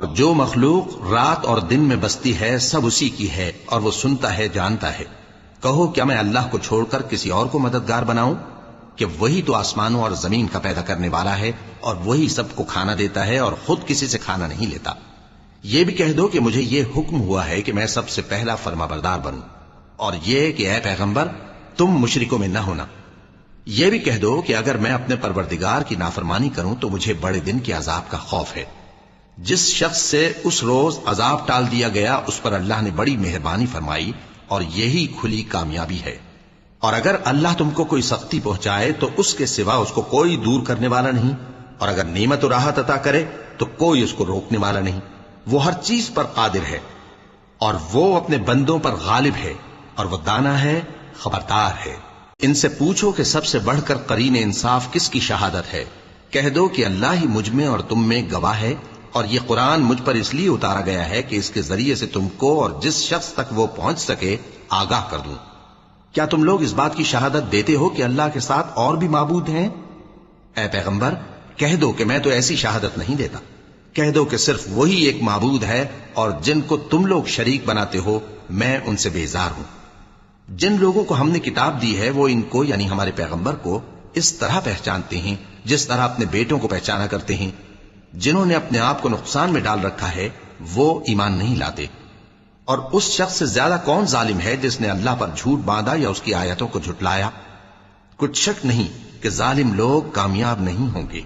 جو مخلوق رات اور دن میں بستی ہے سب اسی کی ہے اور وہ سنتا ہے جانتا ہے۔ کہو کیا میں اللہ کو چھوڑ کر کسی اور کو مددگار بناؤں کہ وہی تو آسمانوں اور زمین کا پیدا کرنے والا ہے اور وہی سب کو کھانا دیتا ہے اور خود کسی سے کھانا نہیں لیتا۔ یہ بھی کہہ دو کہ مجھے یہ حکم ہوا ہے کہ میں سب سے پہلا فرما بردار بنوں، اور یہ کہ اے پیغمبر تم مشرکوں میں نہ ہونا۔ یہ بھی کہہ دو کہ اگر میں اپنے پروردگار کی نافرمانی کروں تو مجھے بڑے دن کے عذاب کا خوف ہے۔ جس شخص سے اس روز عذاب ٹال دیا گیا اس پر اللہ نے بڑی مہربانی فرمائی اور یہی کھلی کامیابی ہے۔ اور اگر اللہ تم کو کوئی سختی پہنچائے تو اس کے سوا اس کو کوئی دور کرنے والا نہیں، اور اگر نعمت و راحت عطا کرے تو کوئی اس کو روکنے والا نہیں۔ وہ ہر چیز پر قادر ہے اور وہ اپنے بندوں پر غالب ہے، اور وہ دانا ہے، خبردار ہے۔ ان سے پوچھو کہ سب سے بڑھ کر قرین انصاف کس کی شہادت ہے؟ کہہ دو کہ اللہ ہی مجھ میں اور تم میں گواہ ہے، اور یہ قرآن مجھ پر اس لیے اتارا گیا ہے کہ اس کے ذریعے سے تم کو اور جس شخص تک وہ پہنچ سکے آگاہ کر دوں۔ کیا تم لوگ اس بات کی شہادت دیتے ہو کہ اللہ کے ساتھ اور بھی معبود ہیں؟ اے پیغمبر کہہ دو کہ میں تو ایسی شہادت نہیں دیتا۔ کہہ دو کہ صرف وہی ایک معبود ہے، اور جن کو تم لوگ شریک بناتے ہو میں ان سے بیزار ہوں۔ جن لوگوں کو ہم نے کتاب دی ہے وہ ان کو یعنی ہمارے پیغمبر کو اس طرح پہچانتے ہیں جس طرح اپنے بیٹوں کو پہچانا کرتے ہیں۔ جنہوں نے اپنے آپ کو نقصان میں ڈال رکھا ہے وہ ایمان نہیں لاتے۔ اور اس شخص سے زیادہ کون ظالم ہے جس نے اللہ پر جھوٹ باندھا یا اس کی آیتوں کو جھٹلایا؟ کچھ شک نہیں کہ ظالم لوگ کامیاب نہیں ہوں گے۔